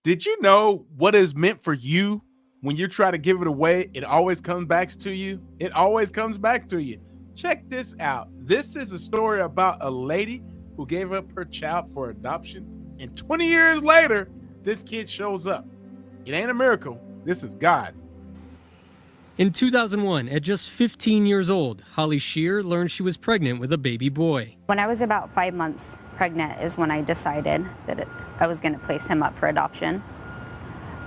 Did you know what is meant for you when you try to give it away? It always comes back to you. It always comes back to you. Check this out. This is a story about a lady who gave up her child for adoption, and 20 years later, this kid shows up. It ain't a miracle. This is God. In 2001, at just 15 years old, Holly Shear learned she was pregnant with a baby boy. When I was about 5 months pregnant is when I decided that I was going to place him up for adoption.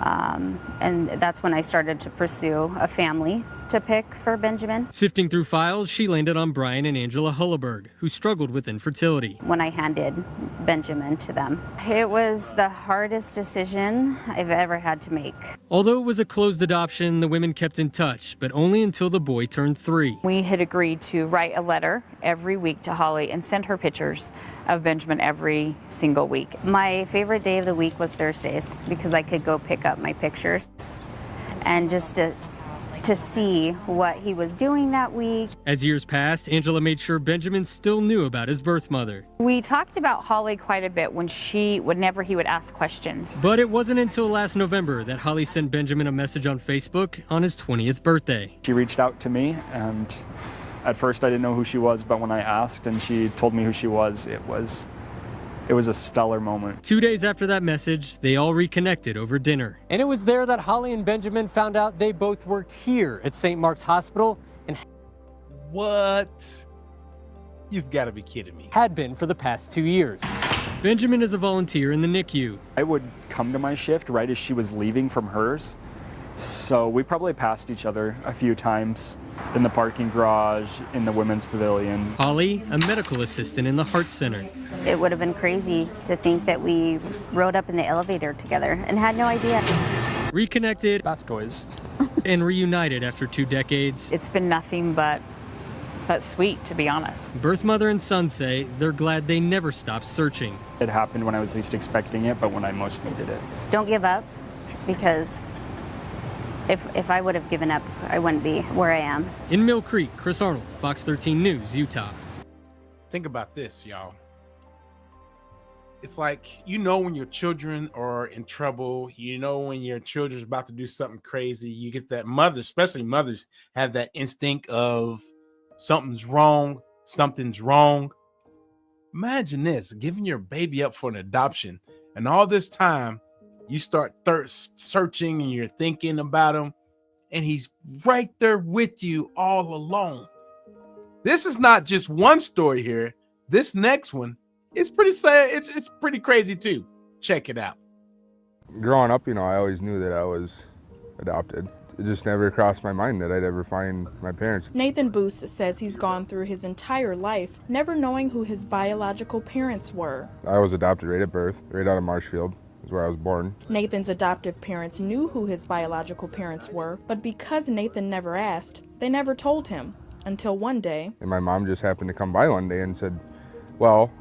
And that's when I started to pursue a family to pick for Benjamin. Sifting through files, she landed on Brian and Angela Hulleberg, who struggled with infertility. When I handed Benjamin to them, it was the hardest decision I've ever had to make. Although it was a closed adoption, the women kept in touch, but only until the boy turned 3. We had agreed to write a letter every week to Holly and send her pictures of Benjamin every single week. My favorite day of the week was Thursdays because I could go pick up my pictures and just to see what he was doing that week. As years passed, Angela made sure Benjamin still knew about his birth mother. We talked about Holly quite a bit whenever he would ask questions. But it wasn't until last November that Holly sent Benjamin a message on Facebook on his 20th birthday. She reached out to me, and at first I didn't know who she was, but when I asked and she told me who she was, it was a stellar moment. 2 days after that message, they all reconnected over dinner. And it was there that Holly and Benjamin found out they both worked here at St. Mark's Hospital and What? You've got to be kidding me. had been for the past 2 years. Benjamin is a volunteer in the NICU. I would come to my shift right as she was leaving from hers, so we probably passed each other a few times in the parking garage, in the women's pavilion. Holly, a medical assistant in the Heart Center. It would have been crazy to think that we rode up in the elevator together and had no idea. Reconnected Bath toys. and reunited after 2 decades. It's been nothing but sweet, to be honest. Birth mother and son say they're glad they never stopped searching. It happened when I was least expecting it, but when I most needed it. Don't give up, because if I would have given up, I wouldn't be where I am. In Mill Creek, Chris Arnold, Fox 13 News, Utah. Think about this, y'all. It's like, when your children are in trouble, when your children's about to do something crazy, you get that mother, especially mothers, have that instinct of something's wrong. Imagine this, giving your baby up for an adoption, and all this time you start searching and you're thinking about him, and he's right there with you all along. This is not just one story here. This next one is pretty sad. It's pretty crazy too. Check it out. Growing up, I always knew that I was adopted. It just never crossed my mind that I'd ever find my parents. Nathan Boos says he's gone through his entire life never knowing who his biological parents were. I was adopted right at birth, right out of Marshfield, is where I was born. Nathan's adoptive parents knew who his biological parents were, but because Nathan never asked, they never told him, until one day. And my mom just happened to come by one day and said, well,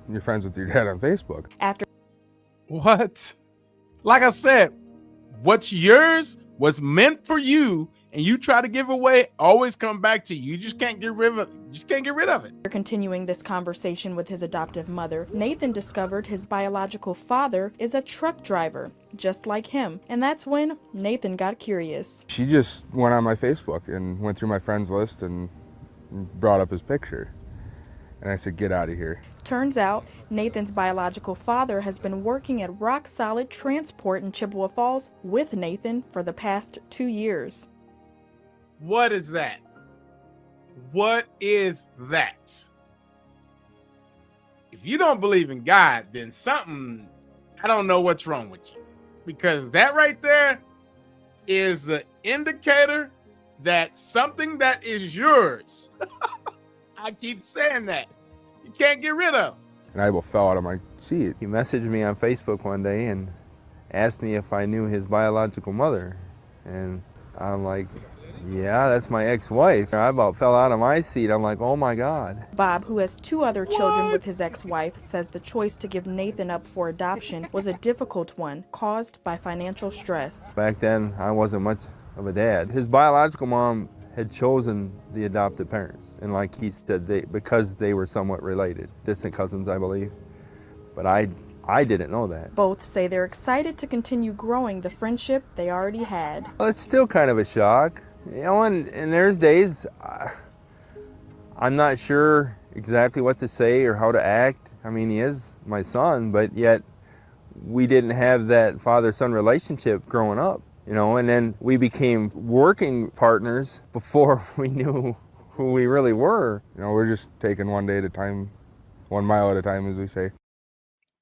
you're friends with your dad on Facebook. After What? Like I said, what's yours was meant for you, and you try to give away, always come back to you. You just can't get rid of it. continuing this conversation with his adoptive mother, Nathan discovered his biological father is a truck driver, just like him. And that's when Nathan got curious. She just went on my Facebook and went through my friends list and brought up his picture. And I said, get out of here. Turns out, Nathan's biological father has been working at Rock Solid Transport in Chippewa Falls with Nathan for the past 2 years. What is that? What is that? If you don't believe in God, then I don't know what's wrong with you. Because that right there is an indicator that something that is yours, I keep saying that, you can't get rid of. And I fell out of my seat. He messaged me on Facebook one day and asked me if I knew his biological mother. And I'm like, yeah, that's my ex-wife. I about fell out of my seat. I'm like, oh my God. Bob, who has 2 other children with his ex-wife, says the choice to give Nathan up for adoption was a difficult one, caused by financial stress. Back then, I wasn't much of a dad. His biological mom had chosen the adopted parents. And like he said, because they were somewhat related, distant cousins, I believe. But I I didn't know that. Both say they're excited to continue growing the friendship they already had. Well, it's still kind of a shock. You know, and there's days I'm not sure exactly what to say or how to act. I mean, he is my son, but yet we didn't have that father-son relationship growing up, you know, and then we became working partners before we knew who we really were. You know, we're just taking one day at a time, 1 mile at a time, as we say.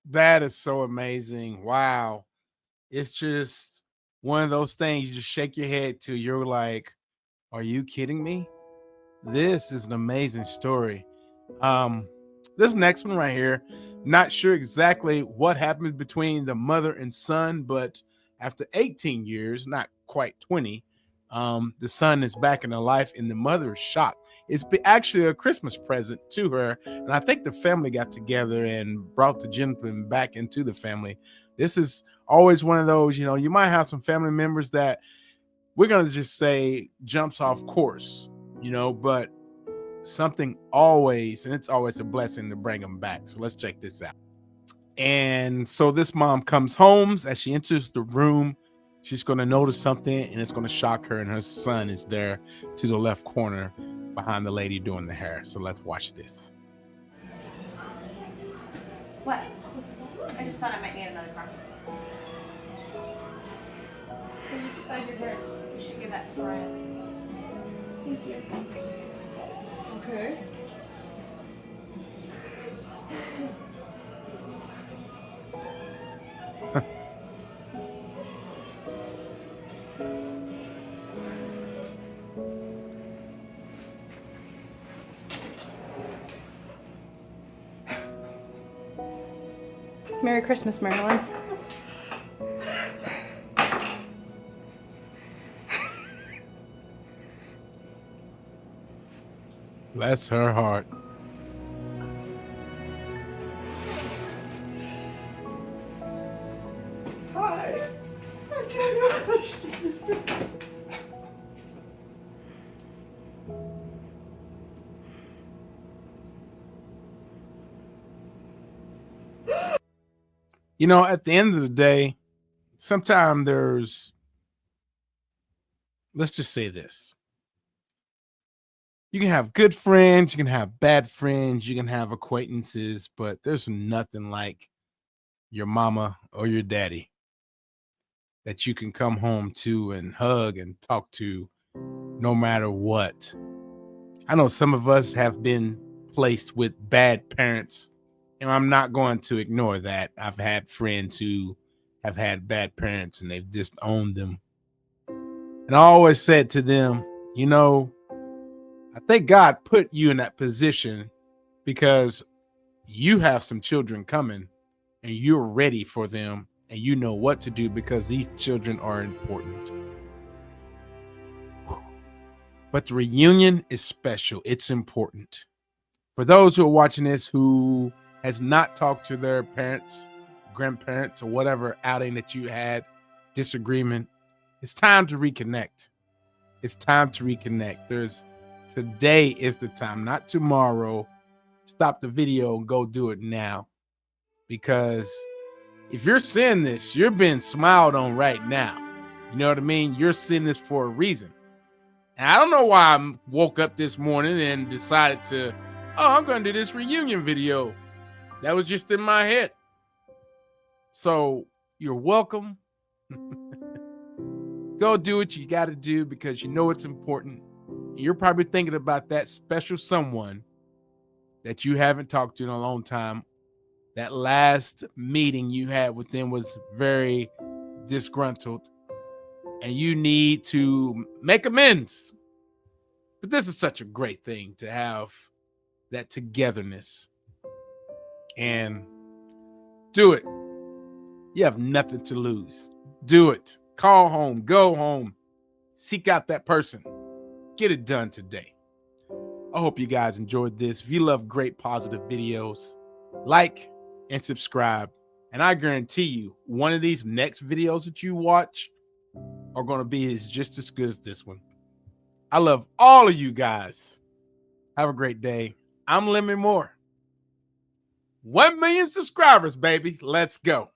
That is so amazing. Wow. It's just one of those things you just shake your head to. You're like, are you kidding me? This is an amazing story. This next one right here, not sure exactly what happened between the mother and son, but after 18 years, not quite 20, the son is back in her life and the mother is shocked. It's actually a Christmas present to her, and I think the family got together and brought the gentleman back into the family. This is always one of those, you know, you might have some family members that we're going to just say jumps off course, you know, but something always, and it's always a blessing to bring them back. So let's check this out. And so this mom comes home. As she enters the room, she's going to notice something and it's going to shock her, and her son is there to the left corner behind the lady doing the hair. So let's watch this. What? I just thought I might need another car. Can you just find your hair? You should give that to Mariah. Thank you. Okay. Merry Christmas, Marilyn. Bless her heart. Hi. Oh my gosh. You know, at the end of the day, sometimes let's just say this. You can have good friends, you can have bad friends, you can have acquaintances, but there's nothing like your mama or your daddy that you can come home to and hug and talk to no matter what. I know some of us have been placed with bad parents, and I'm not going to ignore that. I've had friends who have had bad parents and they've disowned them. And I always said to them, you know, I think God put you in that position because you have some children coming and you're ready for them and you know what to do because these children are important. But the reunion is special. It's important. For those who are watching this who has not talked to their parents, grandparents, or whatever outing that you had, disagreement, it's time to reconnect. It's time to reconnect. Today is the time, not tomorrow. Stop the video and go do it now. Because if you're seeing this, you're being smiled on right now. You know what I mean? You're seeing this for a reason. And I don't know why I woke up this morning and decided to, I'm going to do this reunion video. That was just in my head. So you're welcome. Go do what you got to do because you know it's important. You're probably thinking about that special someone that you haven't talked to in a long time. That last meeting you had with them was very disgruntled and you need to make amends. But this is such a great thing to have that togetherness and do it. You have nothing to lose. Do it. Call home, go home, seek out that person. Get it done today. I hope you guys enjoyed this. If you love great positive videos, like and subscribe. And I guarantee you, one of these next videos that you watch are going to be just as good as this one. I love all of you guys. Have a great day. I'm Lemon Moore. 1 million subscribers, baby. Let's go.